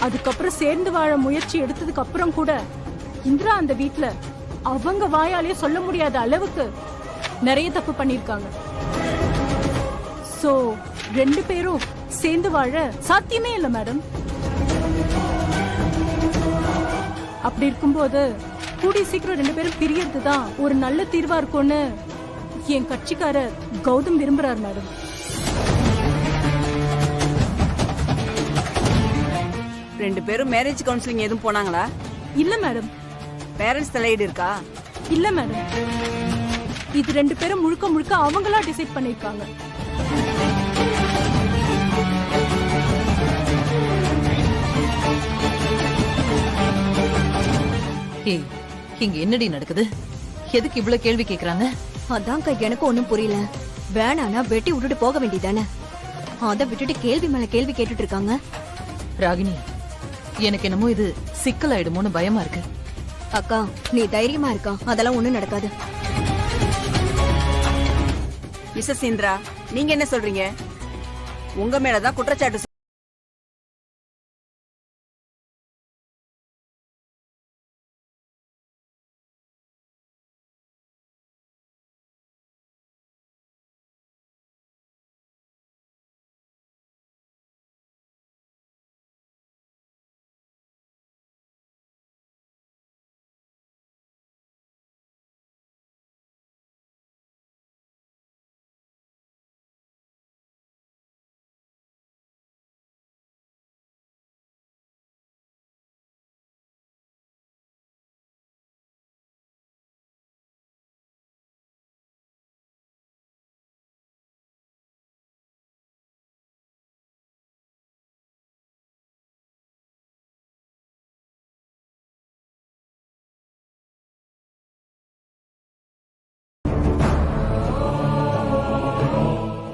அதுக்கப்புறம் சேர்ந்து வாழ முயற்சி எடுத்ததுக்கு அப்புறம் கூட இந்திரா அந்த வீட்ல அவங்க வாயாலே சொல்ல முடியாத அளவுக்கு நிறைய தப்பு பண்ணிருக்காங்க. சோ 2 பேரும் சேர்ந்து வாழ சாத்தியமே இல்ல மேடம். அப்படி இருக்கும்போது கூடிய சீக்கிரம் 2 பேரும் பிரியறதுதான் ஒரு நல்ல தீர்வா இருக்கும்னு என் கட்சிக்காரர் கௌதம் விரும்புறார் மேடம். ரெண்டு பேரும் மேரேஜ் கவுன்சிலிங் எதுவும் போனாங்களா? இல்ல மேடம். பேரண்ட்ஸ் தலையீடு இருக்கா? இல்ல மேடம். இது 2 பேரும் முழுக்க முழுக்க அவங்களா டிசைட் பண்ணிருக்காங்க. ஏய், இங்க என்னடி நடக்குது? எதுக்கு இவ்வளவு கேள்வி கேக்குறாங்க? அதான்க்கா எனக்கு ஒண்ணும் புரியல. வேணானா வெட்டி விட்டுட்டு போக வேண்டியதானே, அத விட்டுட்டு கேள்வி மேல கேள்வி கேட்டுட்டு இருக்காங்க. ராகினி, எனக்கு என்னமோ இது சிக்கலாயிடுமோன்னு பயமா இருக்கு. அக்கா நீ தைரியமா இருக்கா, அதெல்லாம் ஒண்ணும் நடக்காது. மிஸ்ஸஸ் இந்திரா, நீங்க என்ன சொல்றீங்க? உங்க மேலதான் குற்றச்சாட்டு.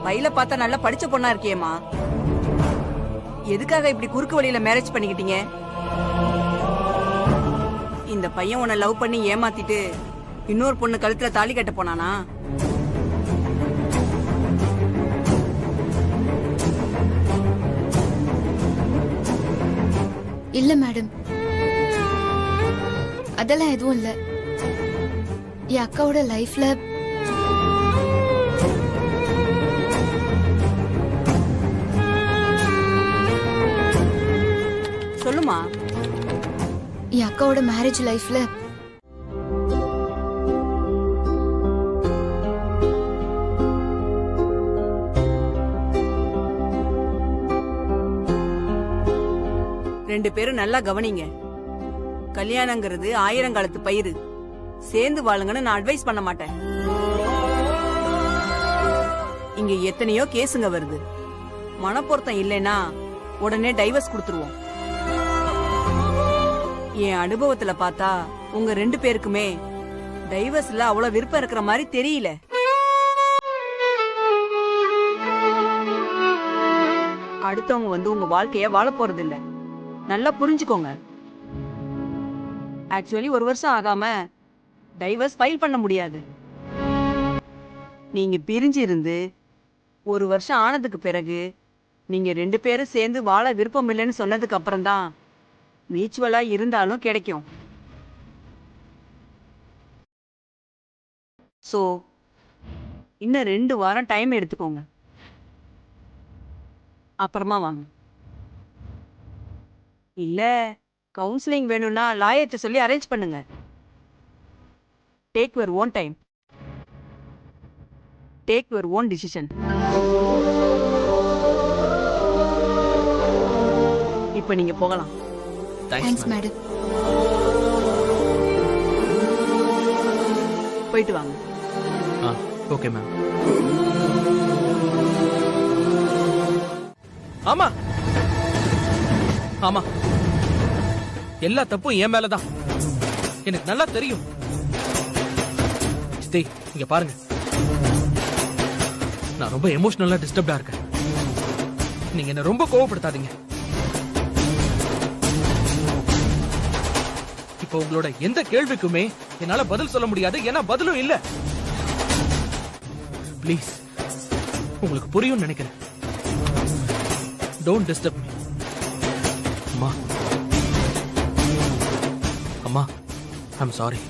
பையில பார்த்தா நல்லா படிச்ச பொண்ணா இருக்கியேமா, எதுக்காக இப்படி குறுக்கு வழியில மேரேஜ் பண்ணிக்கிட்டீங்க? இந்த பையன் உன்னை லவ் பண்ணி ஏமாத்திட்டு இன்னொரு பொண்ணு கழுத்துல தாலி கட்ட போனானா? இல்ல மேடம், அதெல்லாம் எதுவும் இல்ல. என் அக்காவோட லைஃப்ல சொல்லுமா. என் அக்காவோட மேரேஜ் லைஃப்ல ரெண்டு பேரும் நல்லா கவனிங்க. கல்யாணங்கிறது 1000 காலத்து பயிர். சேர்ந்து வாழுங்கன்னு நான் அட்வைஸ் பண்ண மாட்டேன். இங்க எத்தனையோ கேஸுங்க வருது. மனப்பொருத்தம் இல்லைன்னா உடனே டைவர்ஸ் கொடுத்துருவோம். என் அனுபவத்துல பார்த்தா உங்க 2 பேருக்குமே டைவர்ஸ்ல அவ்வளவு விருப்பம் இருக்கிற மாதிரி தெரியல. அடுத்தவங்க வந்து உங்க வாழ்க்கைய வாழ போறது இல்ல, நல்லா புரிஞ்சுக்கோங்க. ஆக்சுவலி 1 வருஷம் ஆகாம டைவர்ஸ் ஃபைல் பண்ண முடியாது. நீங்க பிரிஞ்சு இருந்து 1 வருஷம் ஆனதுக்கு பிறகு நீங்க 2 பேரும் சேர்ந்து வாழ விருப்பம் இல்லைன்னு சொன்னதுக்கு அப்புறம் தான் மியூச்சுவலா இருந்தாலும் கிடைக்கும். சோ இன்னும் 2 வாரம் டைம் எடுத்துக்கோங்க, அப்புறமா வாங்க. இல்ல கவுன்சிலிங் வேணும்னா லாயர்ட்ட சொல்லி அரேஞ்ச் பண்ணுங்க. Take your own time, take your own decision. இப்ப நீங்க போகலாம். Thanks madam. போயிட்டு வாங்க. Okay ma'am. ஆமா ஆமா, எல்லா தப்பும் என் மேலதான். எனக்கு நல்லா தெரியும். சித்தி, இங்க பாருங்க, நான் ரொம்ப எமோஷனலா டிஸ்டர்ப்டா இருக்கேன். நீங்க என்ன ரொம்ப கோவப்படுத்தாதீங்க. இப்ப உங்களோட எந்த கேள்விக்குமே என்னால பதில் சொல்ல முடியாது, ஏன்னா பதிலும் இல்ல. ப்ளீஸ், உங்களுக்கு புரியும் நினைக்கிறேன். Don't disturb me. அம்மா. அம்மா ஐம் சாரி.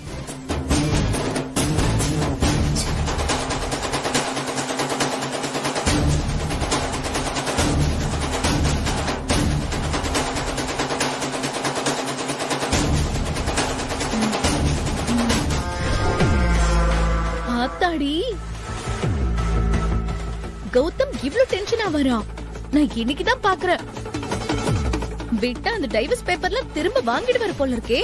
ஆத்தாடி, கௌதம் இவ்ளோ டென்ஷனா வரான். நான் இன்னைக்குதான் பாக்குறேன். விட்டா அந்த டைவர்ஸ் பேப்பர்ல திரும்ப வாங்கிடுவாரு போல இருக்கே.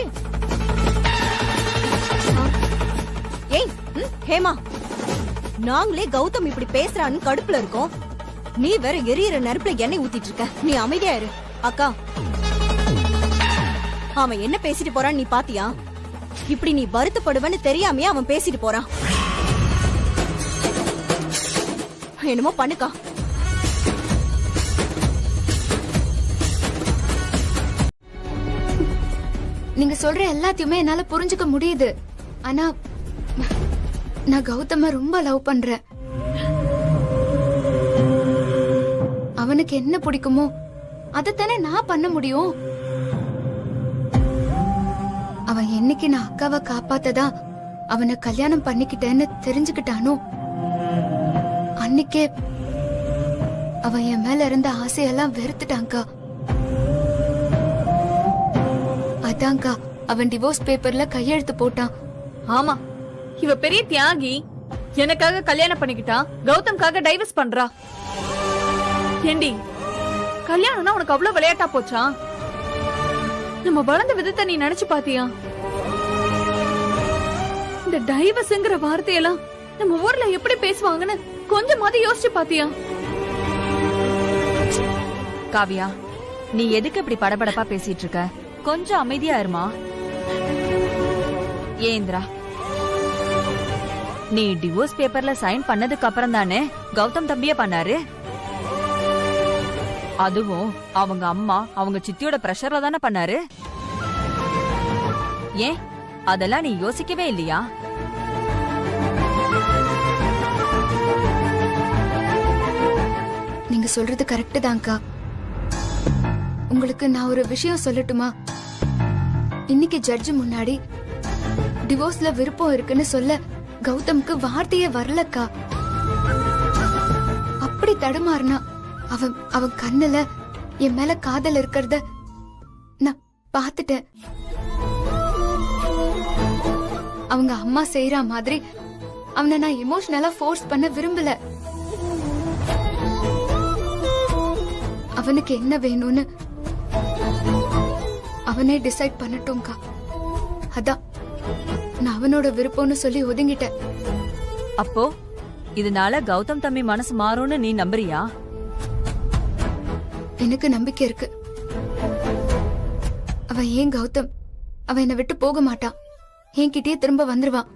ஏய் ஹேமா, நாங்களே கௌதம் இப்படி பேசுறான்னு கடுப்புல இருக்கோம். நீ வேற எரியற நெருப்புல எண்ணெய் ஊத்திட்டு இருக்க. நீ அமைதியா இரு. அக்கா, அவன் என்ன பேசிட்டு போறான் நீ பாத்தியா? இப்படி நீ வருத்தப்படுவன்னு தெரியாமையே அவன் பேசிட்டு போறான். என்னமோ பண்ணுக்கா. நீங்க சொல்ற எல்லாத்தையுமே என்னால புரிஞ்சுக்க முடியுது. ஆனா நான் கௌதம ரொம்ப லவ் பண்றேன். அவனுக்கு என்ன பிடிக்குமோ அதத்தானே நான் பண்ண முடியும். அவன் என்னைக்கு நான் அக்காவை காப்பாத்ததா அவனை கல்யாணம் பண்ணிக்கிட்டேன்னு தெரிஞ்சுக்கிட்டானோ அன்னைக்கே அவன் என் மேல இருந்த ஆசையெல்லாம் வெறுத்துட்டான்க்கா. அதான்க்கா அவன் டிவோர்ஸ் பேப்பர்ல கையெழுத்து போட்டான். ஆமா, இவ பெரிய தியாகி. எனக்காக கல்யாணம் பண்ணிக்கிட்டா, கௌதம்காக டைவர்ஸ் பண்றா. ஏண்டி, கல்யாணம்னா உனக்கு அவ்வளவு விளையாட்டா போச்சா? நம்ம வளர்ந்த விதத்தை நீ நினைச்சு பாத்தியா? இந்த டைவர்ஸ்ங்கிற வார்த்தையெல்லாம் நம்ம ஊர்ல எப்படி பேசுவாங்கன்னு கொஞ்சமாவது யோசிச்சு பாத்தியா? காவியா, நீ எதுக்கு இப்படி படபடப்பா பேசிட்டு இருக்க? கொஞ்சம் அமைதியா இருமா. ஏந்திரா, நீ டிவோர்ஸ் பேப்பர்ல சைன் பண்ணதுக்கு அப்புறம் தானே கௌதம் தம்பியே பண்ணாரு. அதுவும் அவங்க அம்மா அவங்க சித்தியோட பிரஷர்ல தானே பண்ணாரு. ஏன் அதெல்லாம் நீ யோசிக்கவே இல்லையா? நீங்க சொல்றது கரெக்ட் தான்க்கா. உங்களுக்கு நான் ஒரு விஷயம் சொல்லட்டுமா? இன்னைக்கு ஜட்ஜ் முன்னாடி டிவோர்ஸ்ல விருப்பம் இருக்குன்னு சொல்ல கௌதம்க்கு வார்த்தையே வரலக்கா. அப்படி தடுமாறினா அவன் கண்ணுல என் மேல காதல் இருக்கிறத நான் பாத்துட்டேன். அவங்க அம்மா செய்யற மாதிரி அவனை நான் எமோஷனலா ஃபோர்ஸ் பண்ண விரும்பல. அவனுக்கு என்ன வேணும்னு அவனே டிசைட் பண்ணட்டும்க்கா. அதான் நான் அவனோட விருப்பம்னு சொல்லி ஒதுங்கிட்டேன். அப்போ இதனால கௌதம் தம்பி மனசு மாறும்னு நீ நம்புறியா? எனக்கு நம்பிக்கை இருக்கு. அவன் ஏன் கௌதம் அவன் என்னை விட்டு போக மாட்டான். என்கிட்டயே திரும்ப வந்துருவான்.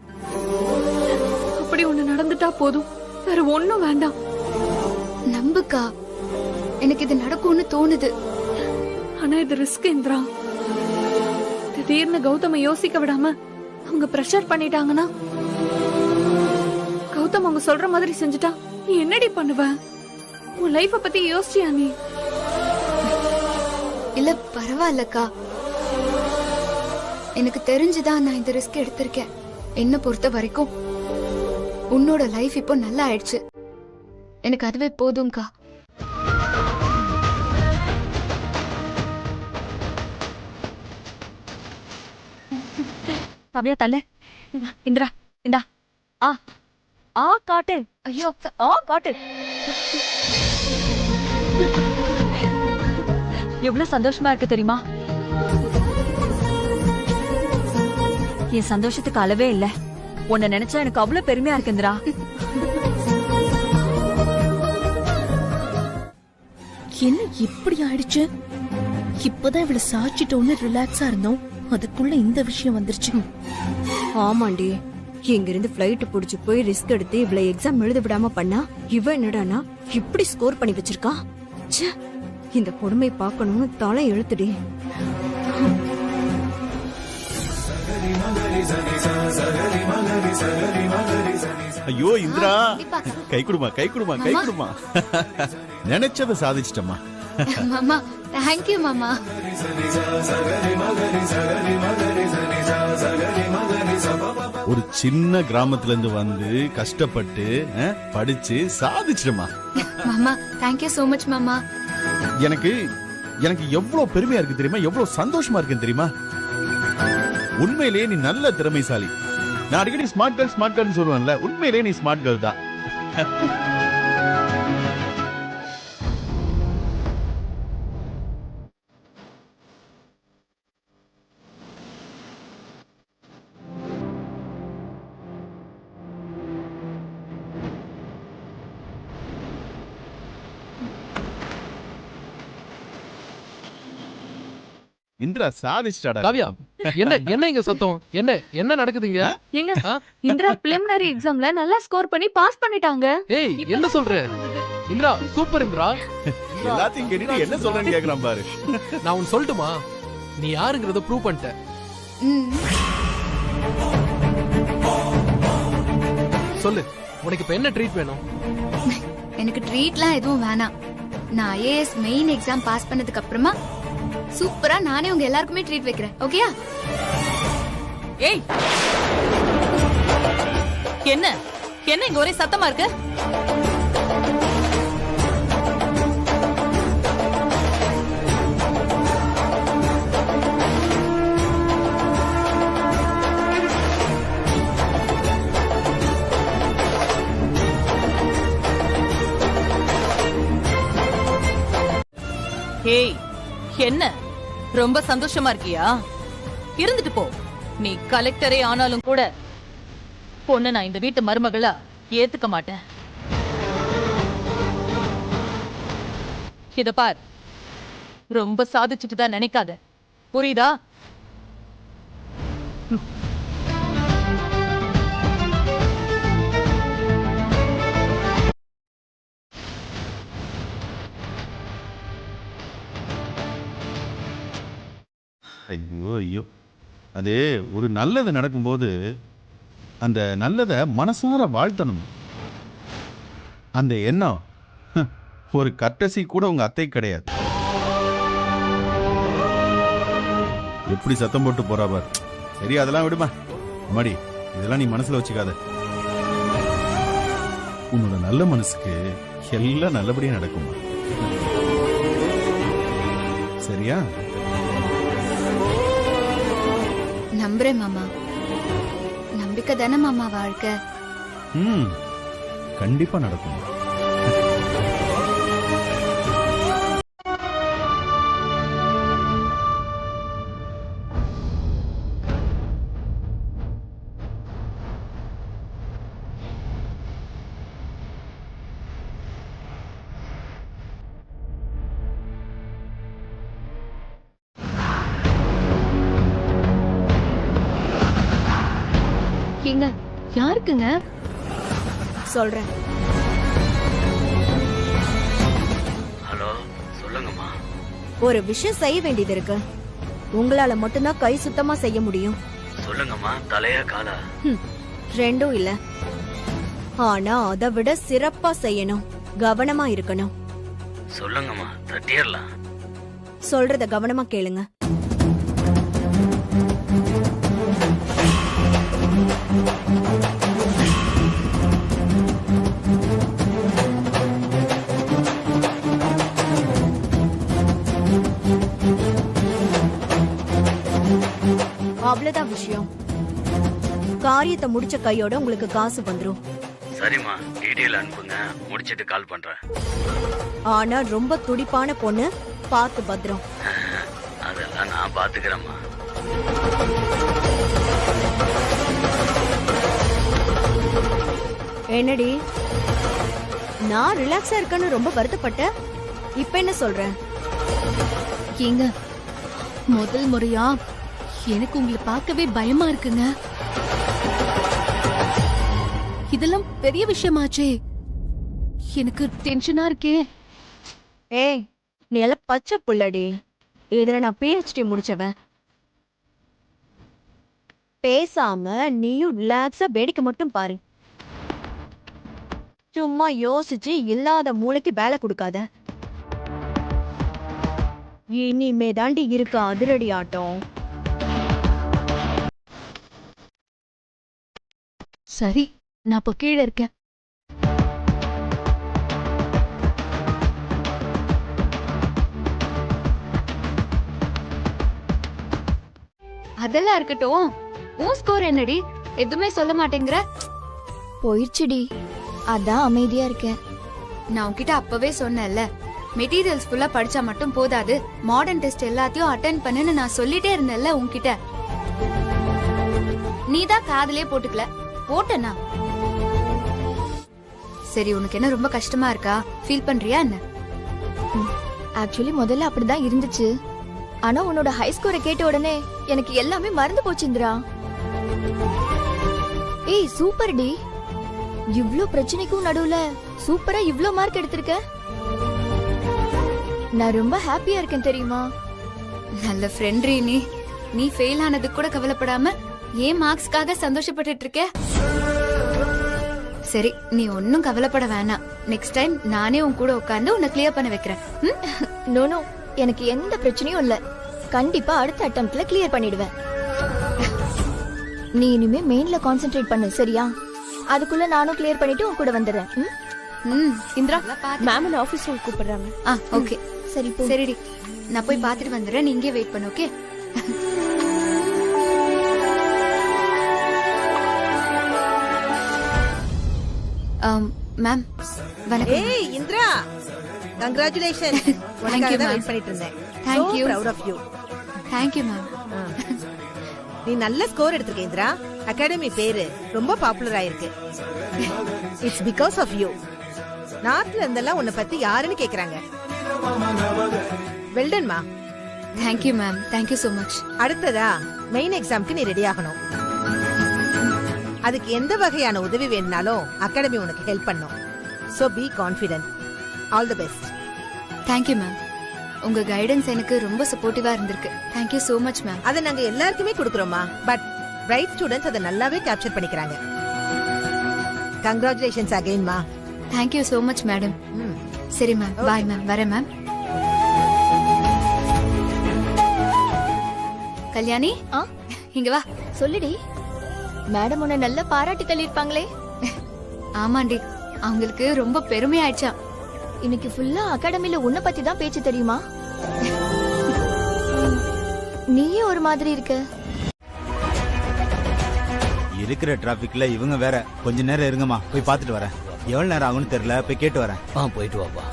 அப்படி ஒண்ணு நடந்துட்டா போதும், வேற ஒண்ணும் வேண்டாம். நம்புக்கா, எனக்கு இது நடக்கும்னு தோணுது. ஆனா இது ரிஸ்க் இந்திரா. திடீர்னு கௌதம யோசிக்க விடாம அவங்க பிரஷர் பண்ணிட்டாங்கன்னா, கௌதம் அவங்க சொல்ற மாதிரி செஞ்சுட்டா நீ என்னடி பண்ணுவ? உன் லைஃப பத்தி யோசிச்சியா நீ? இல்ல பரவாயில்லக்கா, எனக்கு தெரிஞ்சுதான் நான் இந்த ரிஸ்க் எடுத்திருக்கேன். என்ன பொறுத்த வரைக்கும் உன்னோட லைஃப் இப்போ நல்லா ஆயிடுச்சு. எனக்கு அதுவே போதும்க்கா. காவியா தள்ள. இந்திரா இந்தா. ஆ ஆ காட்டு. ஐயோ ஆ காட்டு. எவ்வளவு சந்தோஷமா இருக்கு தெரியுமா? என் சந்தோஷத்துக்கு அளவே இல்ல. உன்னை நினைச்சா எனக்கு அவ்வளவு பெருமையா இருக்கு இந்திரா. என்ன இப்படி ஆயிடுச்சு? இப்பதான் இவளை சாச்சிட்டோன்னு ரிலாக்ஸா இருந்தோம், அதுக்குள்ள இந்த விஷயம் வந்துருச்சு. ஆமாண்டி, இங்கிருந்து பிளைட் புடிச்சு போய் ரிஸ்க் எடுத்து இவ்வளவு எக்ஸாம் எழுத விடாம பண்ணா இவ என்னடானா இப்படி ஸ்கோர் பண்ணி வச்சிருக்கா. ச்சே, இந்த கொடுமை பார்க்கணும்னு தலை எழுத்துடி. ஐயோ இந்திரா, கை குடுமா கை குடுமா கை குடுமா. நினைச்சத சாதிச்சிட்டம்மா. மாமா தேங்க்யூ மாமா. ஒரு சின்ன கிராமத்துல இருந்து வந்து கஷ்டப்பட்டு படிச்சு சாதிச்சிடுமா. மாமா தேங்க்யூ சோ மச் மாமா. எனக்கு எனக்கு எவ்வளவு பெருமையா இருக்கு தெரியுமா, எவ்வளவு சந்தோஷமா இருக்கு தெரியுமா. உண்மையிலேயே நீ நல்ல திறமைசாலி. நான் அடிக்கடி ஸ்மார்ட் கேர்ள் சொல்லுவேன்ல, உண்மையிலேயே நீ ஸ்மார்ட் கேர்ள் தான். இந்திரா சாதிச்சிட்டாடா. காவியா, என்ன இங்க சத்தம்? என்ன நடக்குதுங்க? ஏங்க இந்திரா பிலிமினரி எக்ஸாம்ல நல்லா ஸ்கோர் பண்ணி பாஸ் பண்ணிட்டாங்க. ஏய், என்ன சொல்ற? இந்திரா சூப்பர் இந்திரா. எல்லாத்தையும் கேட்டுட்டு என்ன சொல்றேன்னு கேக்குறான் பாரு. நான் உன் சொல்லட்டுமா, நீ யாருங்கறத ப்ரூவ் பண்ணிட்ட. சொல்லு, உனக்கு இப்ப என்ன ட்ரீட் வேணும்? எனக்கு ட்ரீட்லாம் எதுவும் வேணாம். நான் ஐஏஎஸ் மெயின் எக்ஸாம் பாஸ் பண்ணதுக்கு அப்புறமா சூப்பரா நானே உங்க எல்லாருக்குமே ட்ரீட் வைக்கிறேன். ஓகேயா? ஏய், என்ன இங்க ஒரே சத்தமா இருக்கு? ஏய், என்ன ரொம்ப சந்தோஷமா இருக்கியா? இருந்துட்டு போ. நீ கலெக்டரே ஆனாலும் கூட பொண்ணு நான் இந்த வீட்டு மருமகளா ஏத்துக்க மாட்டேன். இத பார், ரொம்ப சாதிச்சுட்டு தான் நினைக்காத, புரியுதா? ஐயோ ஐயோ, அது ஒரு நல்லது நடக்கும்போது அந்த நல்லதை மனசார வாழ்த்தணும். அந்த எண்ணம் ஒரு கட்டசி கூட உங்க அத்தை கிடையாது. எப்படி சத்தம் போட்டு போறா பார். சரி, அதெல்லாம் விடுமா மடி, இதெல்லாம் நீ மனசுல வச்சுக்காத. உன்னோட நல்ல மனசுக்கு எல்லாம் நல்லபடியா நடக்குமா, சரியா? நம்புறேன் மாமா. நம்பிக்கை தானே மாமா வாழ்க்கை. கண்டிப்பா நடக்கும். ஏங்க யாருக்குங்க? சொல்றேன். ஹலோ, சொல்லுங்கம்மா. ஒரு விஷயம் செய்ய வேண்டியது இருக்கு. உங்களால மட்டும்தான் கை சுத்தமா செய்ய முடியும். சொல்லுங்கம்மா, தலையா காலா? ரெண்டும் இல்ல, ஆனா அதை விட சிறப்பா செய்யணும். கவனமா இருக்கணும். சொல்லுங்கம்மா, தட்டிடலாம். சொல்றத கவனமா கேளுங்க. அவ்வளவுதான் விஷயம். காரியத்தை முடிச்ச கையோட உங்களுக்கு காசு வந்துரும். சரிம்மா, டீடைல் அனுப்புங்க, முடிச்சிட்டு கால் பண்றேன். ஆனா ரொம்ப துடிப்பான பொண்ணு, பார்த்து பத்திரம். அதெல்லாம் நான் பாத்துக்கிறேம்மா. என்னடி, நான் ரிலாக்ஸா இருக்கேன்னு ரொம்ப வருத்தப்பட்ட. இப்ப என்ன சொல்ற? ஏங்க, முதல் முறையா எனக்கு உங்களை பார்க்கவே பயமா இருக்குங்க. இதெல்லாம் பெரிய விஷயமாச்சே. எனக்கு டென்ஷனா இருக்கே. ஏய், நீ எல்லாம் பச்சை புள்ளடி. இதுல நான் PhD முடிச்சவன். பேசாம நீயும் ரிலாக்ஸா வேடிக்கை மட்டும் பாரு. சும்மா யோசிச்சு இல்லாத மூளைக்கு வேலை கொடுக்காத. இனிமே தாண்டி இருக்கு அதிரடி ஆட்டம். சரி, நான் இப்போ கீழே இருக்கேன். அதெல்லாம் இருக்கட்டும். உன் ஸ்கோர் என்னடி? எதுவுமே சொல்ல மாட்டேங்கிற. போயிடுச்சுடி, அதான் அமைதியா இருக்கேன். நான் உன்கிட்ட அப்பவே சொன்னேன்ல, மெட்டீரியல்ஸ் ஃபுல்லா படிச்சா மட்டும் போதாது, மாடர்ன் டெஸ்ட் எல்லாத்தையும் அட்டென்ட் பண்ணுன்னு நான் சொல்லிட்டே இருந்தேன்ல உன்கிட்ட. நீதான் காதுலயே போட்டுக்கல. போட்டனா? சரி, உனக்கு என்ன ரொம்ப கஷ்டமா இருக்கா? ஃபீல் பண்றியா என்ன? ஆக்சுவலி முதல்ல அப்படிதான் இருந்துச்சு. ஆனா உன்னோட ஹை ஸ்கோரை கேட்ட உடனே எனக்கு எல்லாமே மறந்து போச்சு இந்திரா. ஏய் சூப்பர் டி, இவ்ளோ பிரச்சனைக்கும் நடுவுல சூப்பரா இவ்ளோ மார்க் எடுத்திருக்க. நான் ரொம்ப ஹாப்பியா இருக்கேன் தெரியுமா? நல்ல ஃப்ரெண்ட்ரி நீ. நீ ஃபெயில் ஆனது கூட கவலைப்படாம ஏன் மார்க்ஸ்க்காக சந்தோஷப்பட்டுட்டு இருக்க? சரி, நீ ஒன்னும் கவலைப்பட வேணாம். நெக்ஸ்ட் டைம் நானே உன் கூட உட்கார்ந்து உன்னை கிளியர் பண்ண வைக்கிறேன். நோ, எனக்கு எந்த பிரச்சனையும் இல்ல. கண்டிப்பா அடுத்த அட்டெம்ப்ட்ல கிளியர் பண்ணிடுவேன். நீ இனிமே மெயின்ல கான்சென்ட்ரேட் பண்ணு, சரியா? அதுக்குள்ள நானும் கிளியர் பண்ணிட்டு உன் கூட வந்துடுறேன். இந்திரா, மேம் ஆபீஸ் ரூம் கூப்பிடுறாங்க. ஓகே, சரி போ. சரிடி, நான் போய் பாத்துட்டு வந்துடுறேன். நீ இங்கே வெயிட் பண்ணு. ஓகே? மேம் வணக்கம். ஏய் இந்திரா, கங்க்ராச்சுலேஷன். உனக்காக தான் வெயிட் பண்ணிட்டு இருந்தேன். Thank you. Proud of you. Thank you ma'am. நீ நல்ல ஸ்கோர் எடுத்திருக்க இந்திரா. அகாடமி பேரு ரொம்ப பாப்புலர் ஆயிருக்கு. It's because of you. நார்த்ல இருந்தெல்லாம் உன்னை பத்தி யாருன்னு கேக்குறாங்க. வெல்டன்மா. Thank you ma'am. Thank you so much. அடுத்ததா மெயின் எக்ஸாம்க்கு நீ ரெடி ஆகணும். அதுக்கு எந்த வகையான உதவி வேணும்னாலும் அகாடமி உனக்கு ஹெல்ப் பண்ணும். So be confident. All the best. Thank you ma'am. உங்க கைடன்ஸ் எனக்கு ரொம்ப சப்போர்ட்டிவா இருந்திருக்கு. Thank you so much ma'am. அதை நாங்க எல்லாருக்குமே கொடுக்கறோமா. பட் பிரைட் ஸ்டூடண்ட்ஸ் அதை நல்லாவே கேப்சர் பண்ணிக்கிறாங்க. கங்க்ராச்சுலேஷன்ஸ் அகைன் மா. Thank you so much madam. சரி மேம், பாய் மேம். வரேன் மேம். கல்யாணி, இங்க வா. சொல்லுடி. மேடம் உன்னை நல்லா பாராட்டி தள்ளிருப்பாங்களே. ஆமாண்டி, அவங்களுக்கு ரொம்ப பெருமையாயிடுச்சா. இன்னைக்கு ஃபுல்லா அகாடமில உன்னை பத்தி தான் பேச்சு தெரியுமா? நீயே ஒரு மாதிரி இருக்க. இருக்கிற டிராபிக்ல இவங்க வேற. கொஞ்ச நேரம் இருங்கம்மா, போய் பாத்துட்டு வரேன். எவ்வளவு நேரம் ஆகும்னு தெரியல, போய் கேட்டு வரேன். போயிட்டு வாப்பா.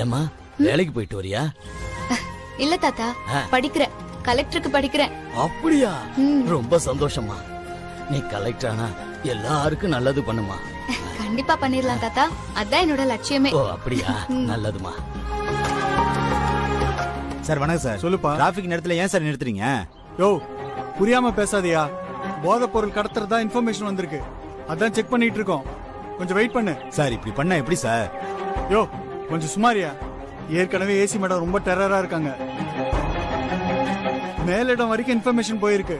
ஏமா, வேலைக்கு போயிட்டு வரியா? இல்ல தாத்தா, படிக்கிறேன். கலெக்டருக்கு படிக்கிறேன். அப்படியா? ரொம்ப சந்தோஷமா. நீ கலெக்டர் ஆனா எல்லாருக்கும் நல்லது பண்ணுமா. கண்டிப்பா பண்ணிரலாம் தாத்தா, அதான் என்னோட லட்சியமே. ஓ அப்படியா? நல்லதுமா. சார் வணக்கம் சார். சொல்லுப்பா. டிராபிக் நேரத்துல ஏன் சார் நிறுத்துறீங்க? யோ, புரியாம பேசாதயா. போதைப் பொருள் கடத்துறதா இன்ஃபர்மேஷன் வந்திருக்கு. அதான் செக் பண்ணிட்டு இருக்கோம். கொஞ்சம் வெயிட் பண்ணு. சார் இப்படி பண்ணா எப்படி சார்? யோ, கொஞ்சம் சுமாரியா. ஏற்கனவே ஏசி மேடம் ரொம்ப டெரரா இருக்காங்க. மேலிடம் வரைக்கும் இன்ஃபர்மேஷன் போயிருக்கு.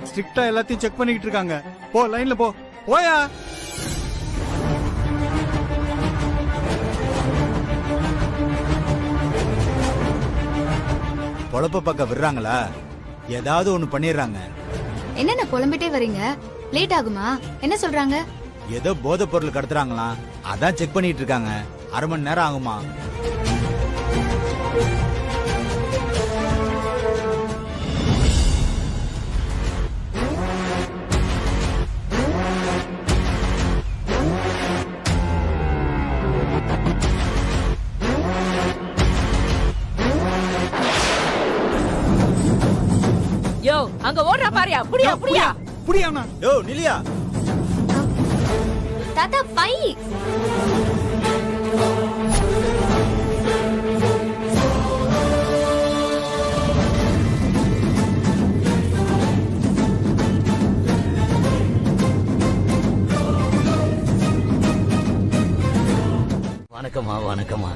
ஸ்ட்ரிக்டா எல்லாத்தையும் செக் பண்ணிட்டு இருக்காங்க. போ, லைன்ல போ. போயா. பொழப்ப பக்கம் விடுறாங்களா? ஏதாவது ஒண்ணு பண்ணிடுறாங்க. என்னென்ன புலம்பிட்டே வரீங்க? லேட் ஆகுமா? என்ன சொல்றாங்க? ஏதோ போதை பொருள் கடத்துறாங்களாம், அதான் செக் பண்ணிட்டு இருக்காங்க. அரை மணி நேரம் ஆகுமா? யோ, அங்க ஓடுறா பாரியா. புடியா புடியா புடியாமா. யோ நிலியா. தாத்தா பை. வணக்கம்மா. வணக்கம்மா.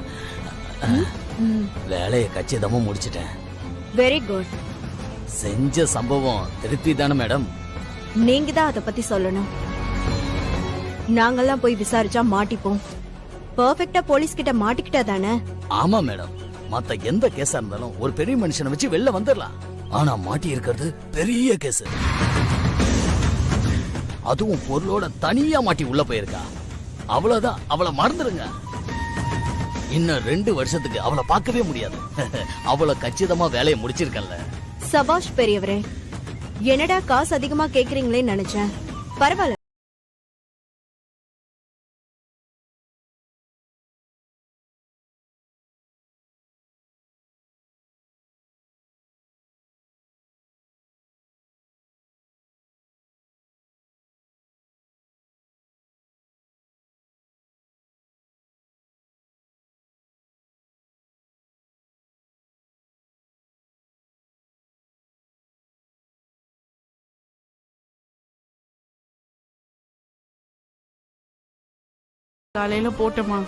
வேலையை கச்சிதமா முடிச்சிட்டேன். Very good. செஞ்ச சம்பவம் திருப்தி தானே மேடம்? நீங்க தான் அதை பத்தி சொல்லணும். நாங்கெல்லாம் போய் விசாரிச்சா மாட்டிப்போம். பெர்ஃபெக்ட்டா போலீஸ் கிட்ட மாட்டிக்கிட்டா தானே? ஆமா மேடம், மத்த எந்த கேஸா இருந்தாலும் ஒரு பெரிய மனுஷனை வச்சு வெளில வந்துடலாம். ஆனா மாட்டி இருக்கிறது பெரிய கேஸ். அதுவும் பொருளோட தனியா மாட்டி உள்ள போயிருக்கா. அவ்வளவுதான், அவளை மறந்துடுங்க. இன்னும் 2 வருஷத்துக்கு அவளை பார்க்கவே முடியாது. அவளை கச்சிதமா வேலையை முடிச்சிருக்கல. சபாஷ் பெரியவரே. என்னடா காசு அதிகமா கேக்குறீங்களேன்னு நினைச்சேன். பரவாயில்ல. காலையில போட்டோமா,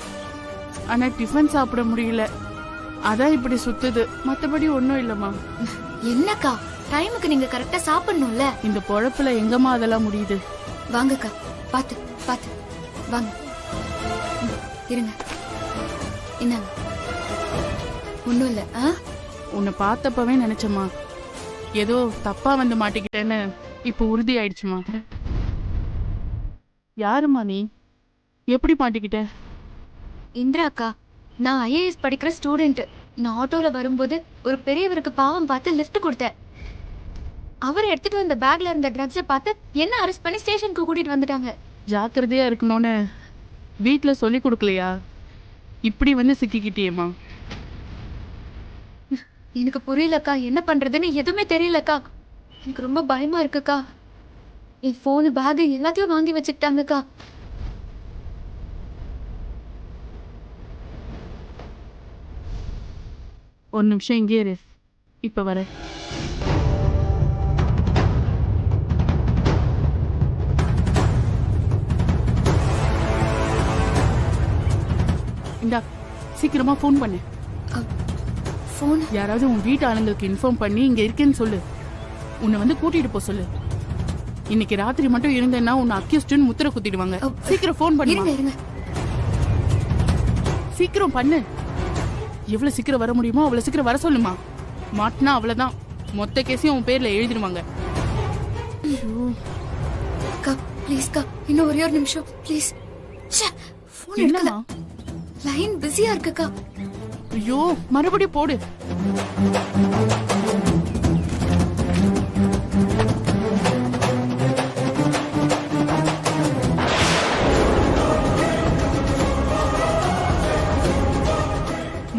ஆனா டிஃபன் சாப்பிட முடியல. அதான் இப்படி சுத்துது, மத்தபடி ஒண்ணும் இல்லம்மா. என்னக்கா, டைமுக்கு நீங்க கரெக்டா சாப்பிடணும்ல. இந்த பொழப்புல எங்கம்மா அதெல்லாம் முடியுது? வாங்கக்கா, பாத்து பாத்து வாங்க. இருங்க, என்னங்க? ஒண்ணும் இல்ல. உன்னை பார்த்தப்பவே நினைச்சம்மா, ஏதோ தப்பா வந்து மாட்டிக்கிட்டேன்னு இப்ப உறுதி ஆயிடுச்சுமா. யாருமா நீ? எப்படி மாட்டிக்கிட்ட? இந்திரா அக்கா, நான் ஐஏஎஸ் படிக்கிற ஸ்டூடெண்ட். நான் ஆட்டோல வரும்போது ஒரு பெரியவருக்கு பாவம் பார்த்து லிஃப்ட் கொடுத்தேன். அவர் எடுத்துட்டு வந்த பேக்ல இருந்த ட்ரக்ஸை பார்த்து என்ன அரெஸ்ட் பண்ணி ஸ்டேஷனுக்கு கூட்டிட்டு வந்துட்டாங்க. ஜாக்கிரதையா இருக்கணும்னு வீட்டுல சொல்லி கொடுக்கலையா? இப்படி வந்து சிக்கிக்கிட்டியேம்மா. எனக்கு புரியலக்கா, என்ன பண்றதுன்னு எதுவுமே தெரியலக்கா. எனக்கு ரொம்ப பயமா இருக்குக்கா. என் போன், பேக் எல்லாத்தையும் வாங்கி வச்சுக்கிட்டாங்கக்கா. ஒரு நிமிஷம் இங்கே இரு, இப்ப வர. இந்தா, சீக்கிரமா போன் பண்ணு. போன்? யாராவது உன் வீட்டு ஆளுங்களுக்கு இன்ஃபார்ம் பண்ணி இங்க இருக்கேன்னு சொல்லு. உன்னை வந்து கூட்டிட்டு போ சொல்லு. இன்னைக்கு ராத்திரி மட்டும் இருந்தேன்னா உன்னை அக்யூஸ்டுன்னு முத்திர குத்திடுவாங்க. சீக்கிரம் போன் பண்ணு. சீக்கிரம் பண்ணு. எவ்வளவு சீக்கிரம் வர முடியுமோ அவ்வளவு சீக்கிரம் வர சொல்லுமா. மாட்டினா அவ்வளவுதான், மொத்த கேஸையும் உன் பேர்ல எழுதிடுவாங்க. இன்னும் ஒரே ஒரு நிமிஷம் ப்ளீஸ். என்னமா? லைன் பிஸியா இருக்குக்கா. ஐயோ, மறுபடியும் போடு.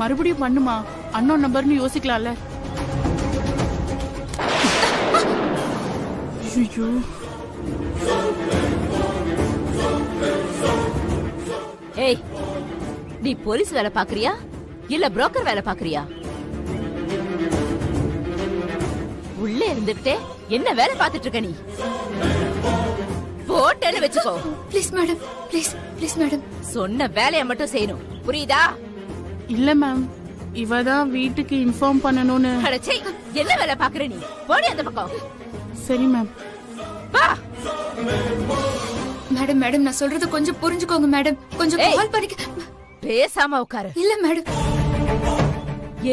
மறுபடியும் பண்ணுமா, அன்னோன் நம்பர்னு யோசிக்கலாம்ல. ஐயோ, ஏய், நீ போலீஸ் வேலை பாக்குறியா இல்ல புரோக்கர் வேலை பாக்குறியா? உள்ளே இருந்துட்டே என்ன வேலை பார்த்துட்டு இருக்க நீ? போட்டேன்னு வெச்சுக்கோ. Please madam, please please madam. சொன்ன வேலையை மட்டும் செய்யணும், புரியுதா? இல்ல மேம், இவதான் வீட்டுக்கு இன்ஃபார்ம் பண்ணணும்னு. அடச்சே, என்ன வேலை பாக்குற நீ? போடி அந்த பக்கம். சரி மேம். வா மேடம். மேடம், நான் சொல்றது கொஞ்சம் புரிஞ்சுக்கோங்க மேடம். கொஞ்சம் கால் பண்ணி. பேசாம உட்காரு. இல்ல மேடம்.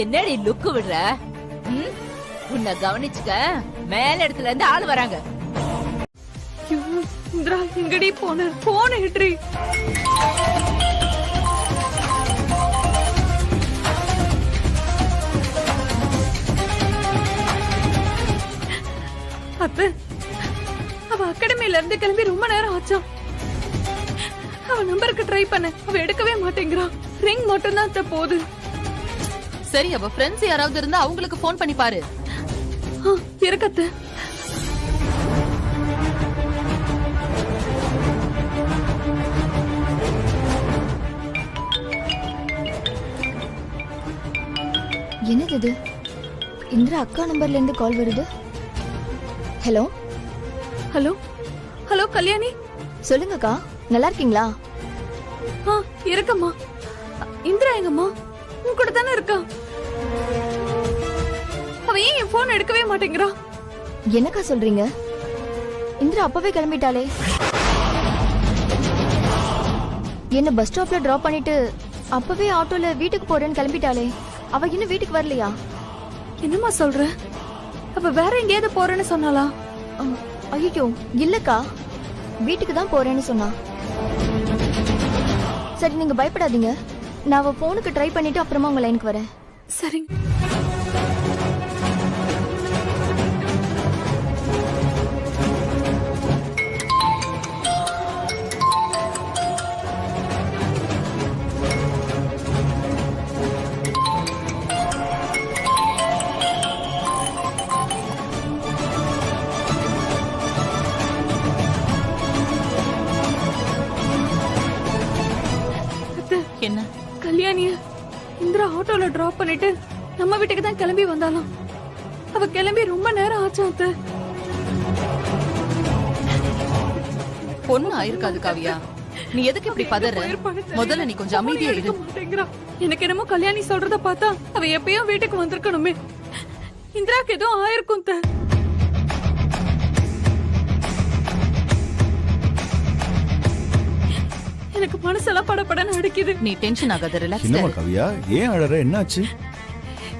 என்னடி லுக்கு விடுற? உன்னை கவனிச்சுக்க, மேல இடத்துல இருந்து ஆள் வராங்க. இந்திரா, எங்கடி போன? போன ஹிட்ரி. அத்த, அவ அகாடமில இருந்து கிளம்பி ரொம்ப நேரம் ஆச்சா. அவ நம்பருக்கு ட்ரை பண்ண, அவ எடுக்கவே மாட்டேங்கிறா. ரிங் மட்டும் தான் போகுது. சரி, அவ ஃப்ரெண்ட்ஸ் யாராவது இருந்தா அவங்களுக்கு போன் பண்ணி பாரு. இருக்கத்த. என்னது இது? இந்திரா அக்கா நம்பர்ல இருந்து கால் வருது. Hello hello hello Kalyani. சொல்லுங்கக்கா, நல்லா இருக்கீங்களா? இருக்கம்மா. இந்திரா எங்கம்மா? உன் கூட தானே இருக்கா. அவ ஏன் என் போன் எடுக்கவே மாட்டேங்கிறா? என்னக்கா சொல்றீங்க? இந்திரா அப்பவே கிளம்பிட்டாளே. என்ன பஸ் ஸ்டாப்ல டிராப் பண்ணிட்டு அப்பவே ஆட்டோல வீட்டுக்கு போறேன்னு கிளம்பிட்டாளே. அவ இன்னும் வீட்டுக்கு வரலையா? என்னம்மா சொல்ற? அப்ப வேற எங்கேயாவது போறேன்னு சொன்னாளா? ஐயோ இல்லக்கா, வீட்டுக்கு தான் போறேன்னு சொன்னா. சரி நீங்க பயப்படாதீங்க, நான் அவ போனுக்கு ட்ரை பண்ணிட்டு அப்புறமா உங்க லைனுக்கு வரேன். சரிங்க. என்ன? கல்யாணிய இந்திரா ஆட்டோல டிராப் பண்ணிட்டு நம்ம வீட்டுக்கு தான் கிளம்பி வந்தாலும் அவ கிளம்பி ரொம்ப நேரம் ஆச்சு அத்தை. பொண்ணு ஆயிருக்காது காவியா, நீ எதுக்கு இப்படி பதற? முதல்ல நீ கொஞ்சம் அமைதியா இரு. எனக்கு என்னமோ கல்யாணி சொல்றத பார்த்தா அவ எப்பயோ வீட்டுக்கு வந்திருக்கணுமே. இந்திராக்கு ஏதோ ஆயிருக்கும் அத்தை. எனக்கு மனசெல்லாம் படபடன்னு அடிக்குது. நீ டென்ஷன் ஆகாத, ரிலாக்ஸ். என்னம்மா காவியா, ஏன் அழற? என்னாச்சு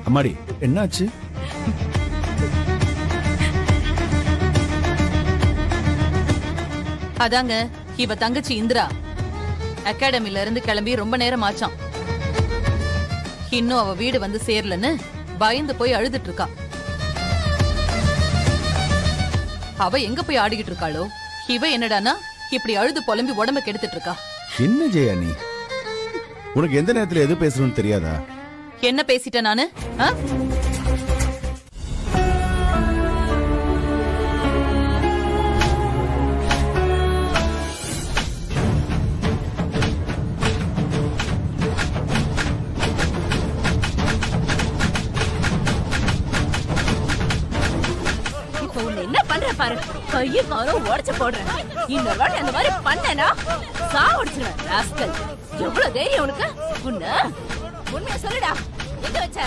அம்மாடி, என்னாச்சு? அதாங்க இவ தங்கச்சி இந்திரா அகாடமில இருந்து கிளம்பி ரொம்ப நேரம் ஆச்சாம். இன்னும் அவ வீடு வந்து சேரலன்னு பயந்து போய் அழுதுட்டு இருக்கா. அவ எங்க போய் ஆடிக்கிட்டு இருக்காளோ, இவ என்னடானா இப்படி அழுது புலம்பி உடம்ப கெடுத்துட்டு இருக்கா. என்ன ஜெயா நீ? உனக்கு எந்த நேரத்துல எது பேசணும்னு தெரியாதா? என்ன பேசிட்டேன் நானு? என்ன பண்ற பாரு, கையை காரம் உடைச்சு போடுறேன். இன்னொரு வாட்டி அந்த மாதிரி பண்ணேனா சாவடிச்சிருவேன். ராஸ்கல், எவ்வளவு தைரியம் உனக்கு? உண்மையா சொல்லுடா, எங்க வச்ச?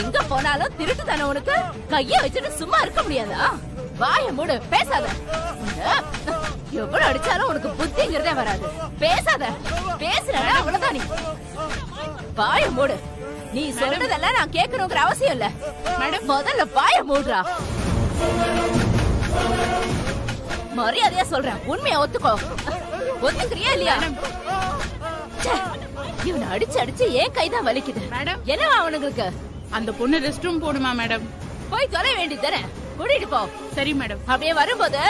எங்க போனாலும் திருட்டு தானே உனக்கு. கைய வச்சுட்டு சும்மா இருக்க முடியாதா? வாய மூடு, பேசாத. எவ்வளவு அடிச்சாலும் உனக்கு புத்திங்கிறதே வராது. பேசாத, பேசுறா அவ்வளவுதான். நீ வாய மூடு. நீ சொல்றதெல்லாம் நான் கேட்கணுங்கிற அவசியம் இல்ல. மேடம் முதல்ல வாய மூடுறா. மரியாதையா சொல்றேன், உண்மையா ஒத்துக்கோ. ஒத்துக்கிறியா இல்லையா? இவனை அடிச்சு அடிச்சு ஏன் கைதான் வலிக்குது. மேடம் என்னவா அவனுங்களுக்கு? அந்த பொண்ணு ரெஸ்ட் ரூம் போடுமா மேடம்? போய் தொலை வேண்டியதானே, கூட்டிட்டு போ. சரி மேடம். அப்படியே வரும்போது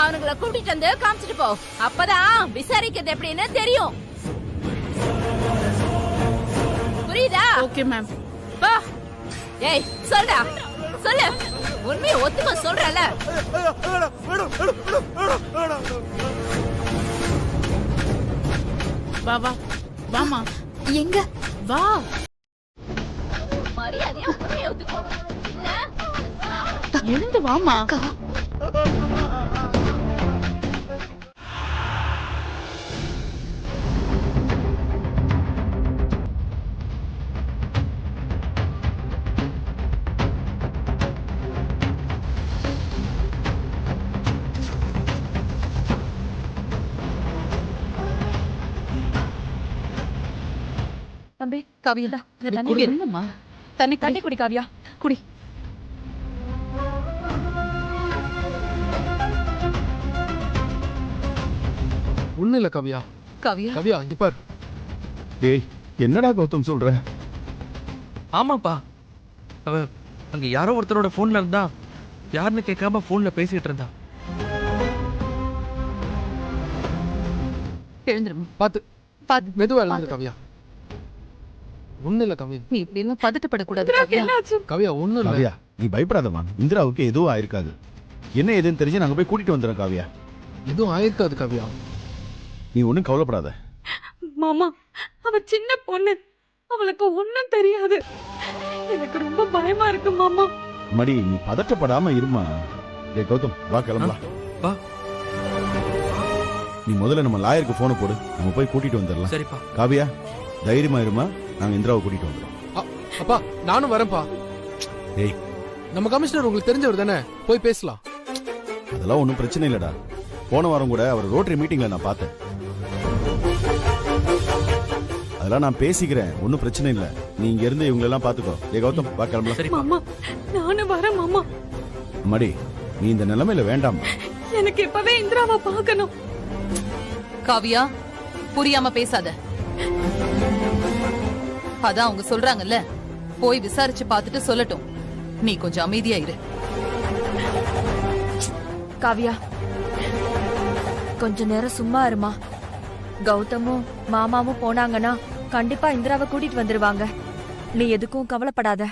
அவனுங்களை கூட்டிட்டு வந்து காமிச்சிட்டு போ. அப்பதான் விசாரிக்கிறது எப்படின்னு தெரியும். புரியுதா? Okay ma'am. வா. ஏய் சொல்டா, சொல்லு. உண்மையை ஒத்துக்க சொல்றல. வா வா வாமா. எங்க? வா. மரியாதையா உண்மையை ஒத்துக்கோ. எழுந்து வாமா. தம்பி காவியா, தண்ணி என்னம்மா? தண்ணி தண்ணி குடி காவியா, குடி. ஒண்ணு இல்ல காவியா. காவியா காவியா இங்க பாரு. டேய் என்னடா கௌதம் சொல்ற? ஆமாப்பா, அவ அங்க யாரோ ஒருத்தரோட போன்ல இருந்தா, யாருன்னு கேட்காம போன்ல பேசிட்டு இருந்தா. எழுந்துரும். பாத்து பாத்து மெதுவா எழுந்துரு காவியா. ஒண்ணு இல்ல காவியா. நீ இப்படி எல்லாம் பதட்டப்படக்கூடாது காவியா. காவியா ஒண்ணு இல்ல. காவியா நீ பயப்படாதமா, இந்திராவுக்கு எதுவும் ஆயிருக்காது. என்ன ஏதுன்னு தெரிஞ்சு நாங்க போய் கூட்டிட்டு வந்துடுறோம் காவியா. எதுவும் ஆயிருக்காது காவியா, நீ ஒன்னும் கவலைப்படாத. மாமா அவ சின்ன பொண்ணு, அவளுக்கு ஒண்ணும் தெரியாது. எனக்கு ரொம்ப பயமா இருக்கு மாமா. மடி நீ பதட்டப்படாம இருமா. டேய் கௌதம் வா கிளம்பலாம். வா. நீ முதல்ல நம்ம லாயருக்கு போனை போடு, நம்ம போய் கூட்டிட்டு வந்துடலாம். சரிப்பா. காவியா தைரியமா இருமா, நாங்க இந்திராவை கூட்டிட்டு வந்துடுறோம். அப்பா நானும் வரேன்ப்பா. டேய் நம்ம கமிஷனர் உங்களுக்கு தெரிஞ்சவர் தானே, போய் பேசலாம். அதெல்லாம் ஒன்றும் பிரச்சனை இல்லடா. போன வாரம் கூட அவர் ரோட்டரி மீட்டிங்ல நான் பார்த்தேன். அதெல்லாம் நான் பேசிக்கிறேன், ஒன்றும் பிரச்சனை இல்லை. நீ இங்க இருந்து இவங்க எல்லாம் பாத்துக்கோ. ஏ கௌதம், வா கிளம்பலாம். மாமா நானும் வரேன் மாமா. அம்மாடி, நீ இந்த நிலைமையில வேண்டாம். எனக்கு இப்பவே இந்திராவை பார்க்கணும். காவியா, புரியாம பேசாத. அதான் அவங்க சொல்றாங்கல்ல, போய் விசாரிச்சு பார்த்துட்டு சொல்லட்டும். நீ கொஞ்சம் அமைதியா இரு. காவியா, கொஞ்ச நேரம் சும்மா இருமா. கௌதமும் மாமாவும் போனாங்கன்னா கண்டிப்பா இந்திராவை கூட்டிட்டு வந்துருவாங்க. நீ எதுக்கும் கவலைப்படாத.